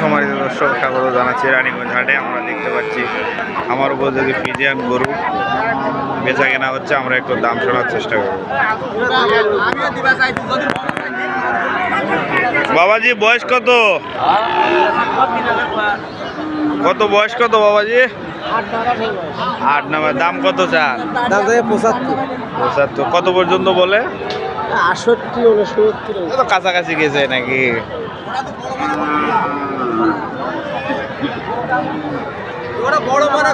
সম্মানিত দর্শক, স্বাগত জানাচ্ছি রানীগঞ্জ হাটে। আমরা দেখতে পাচ্ছি আমার উপযোগী ফ্রিজিয়ান গরু বেচা কেনা হচ্ছে। আমরা একটু দাম শোনার চেষ্টা করব। বাবাজি বয়স কত? কত বয়স কত বাবাজি? 8 নাম্বার। দাম কত চান? দাম 75। কত পর্যন্ত বলে? 68 69। কাছাকাছি গেছে নাকি? বড় বড়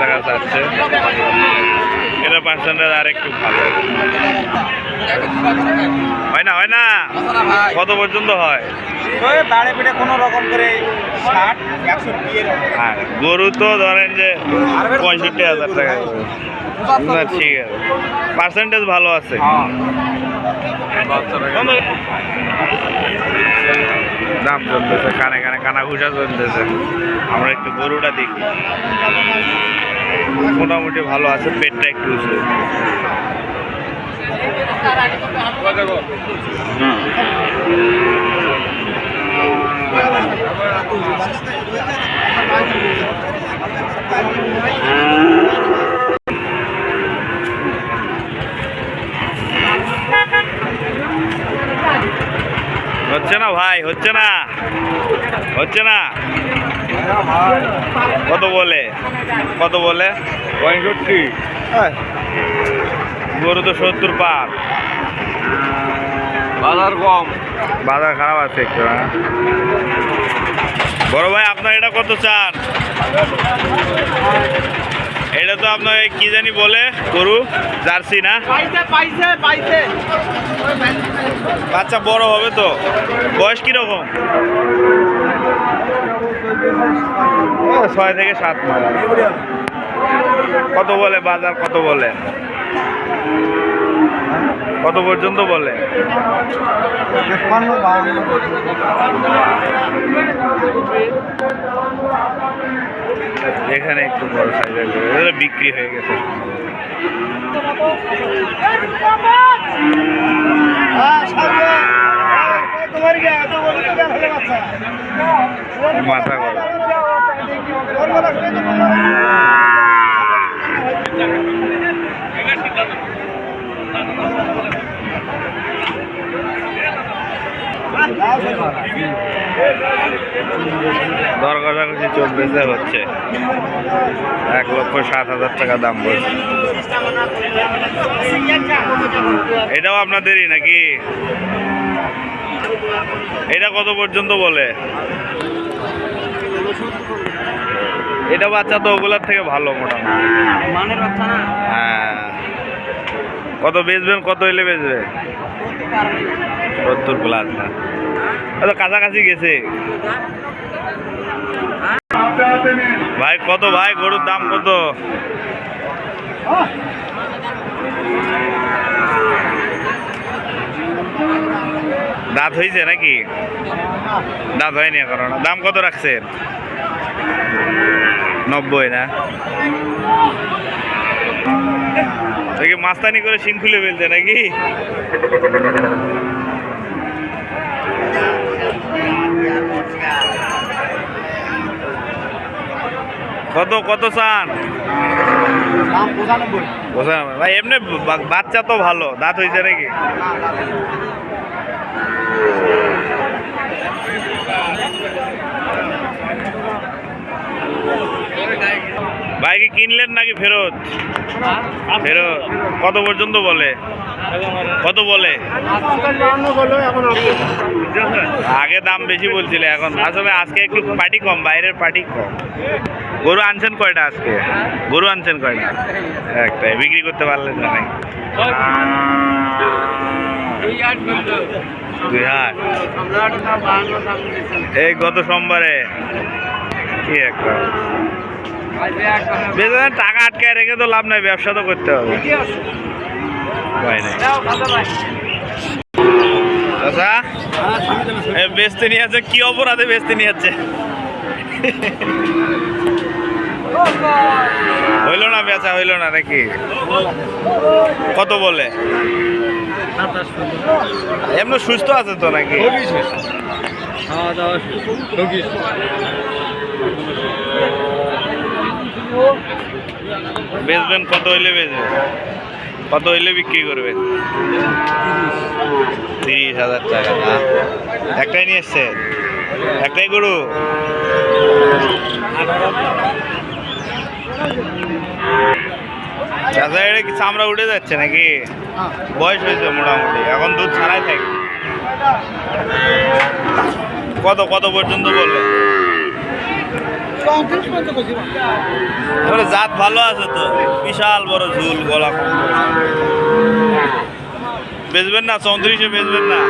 টাকা চাচ্ছে। এটা পার্সেন্টেজ আর একটু ভালো হয় না? হয় না? কত পর্যন্ত হয়? কোনো রকম করে 60 120 আর গরু তো ধরেন যে 65,000 টাকা। না ঠিক আছে, পার্সেন্টেজ ভালো আছে। দাম চলতেছে, কানে কানে কানা ঘুষা চলতেছে। আমরা একটু গরুটা দেখি, মোটামুটি ভালো আছে, পেটটা একটু উঁচু। হচ্ছে না ভাই, হচ্ছে না, হচ্ছে না। কত বলে? কত বলে? 65। গরু তো 70 পার। বাজার কম, বাজার খারাপ আছে একটু। বড় ভাই আপনার এটা কত চান? এটা তো আপনার কি জানি বলে গরু, জার্সি না? বাচ্চা বড় হবে তো। বয়স কিরকম? 6 থেকে 7 মাস। কত বলে বাজার? কত বলে? কত পর্যন্ত বলে? এখানে একটু বড় সাইজের বিক্রি হয়ে গেছে। মাথা গরম। দর কষাকষি চলতেছে, হচ্ছে 1,07,000 টাকা দাম বলছে। এটাও আপনাদেরই নাকি? এটা কত পর্যন্ত বলে? এটা বাচ্চা তো ওগুলার থেকে ভালো মোটামুটি। হ্যাঁ। কত বেচবেন? কত হইলে বেচবে? 70 প্লাস না? কাছাকাছি গেছে ভাই। কত ভাই গরুর দাম কত? দাঁত হয়েছে নাকি? দাঁত হয়নি এখন। দাম কত রাখছেন? 90 না? দেখি মাস্তানি করে শিং খুলে ফেলছে নাকি? কত কত চান? 95 ভাই। এমনি বাচ্চা তো ভালো, দাঁত হয়েছে নাকি? ভাই কি কিনলেন নাকি ফেরত? ফেরত। কত পর্যন্ত বলে? কত বলে? আগে দাম বেশি বলছিল, এখন আসলে আজকে একটু পার্টি কম, বাইরের পার্টি কম। গরু আনছেন কয়টা আজকে? গরু আনছেন কয়টা? একটাই। বিক্রি করতে পারলেন না নাকি? 2 হাট। এই গত সোমবারে কি একটা টাকা আটকায় রেখে তো লাভ নাই, ব্যবসা তো করতে হবে। বেচতে নিয়ে যাচ্ছে, কি অপরাধে বেচতে নিয়ে যাচ্ছে? হইলো না বেচা, হইলো না নাকি? কত বলে? এমনি সুস্থ আছে তো নাকি? খাওয়া দাওয়া বেচবেন কত হইলে বেচবেন? কত হইলে বিক্রি করবেন? 30,000 টাকা না? একটাই নিয়ে এসছে? একটাই গরু? চাচা এটা কি চামড়া উঠে যাচ্ছে নাকি? বয়স হয়েছে মোটামুটি, এখন দুধ ছাড়াই থাকে। কত কত পর্যন্ত বললে? এবারে জাত ভালো আছে তো, বিশাল বড় ঝুল, গলা কম। বেচবেন না? 34-এ বেচবেন না?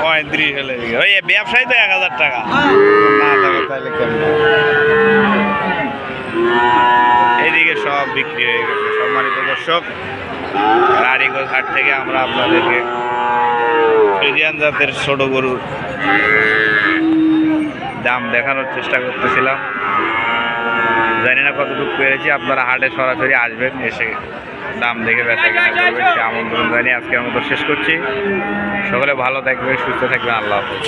35 হলে ওই ব্যবসায়ী তো 1,000 টাকা না থাকে, তাহলে কেমন? এইদিকে সব বিক্রি হয়ে গেছে। সম্মানিত দর্শক, রানীগঞ্জ হাট থেকে আমরা আপনাদেরকে ফ্রিজিয়ান জাতের ছোট গরুর দাম দেখানোর চেষ্টা করতেছিলাম। জানি না কতটুকু পেরেছি। আপনারা হাটে সরাসরি আসবেন, এসে দাম দেখে বেচা কিনা করবেন, সে আমন্ত্রণ জানিয়ে আজকে আমরা শেষ করছি। সকলে ভালো থাকবে, সুস্থ থাকবেন। আল্লাহ হাফেজ।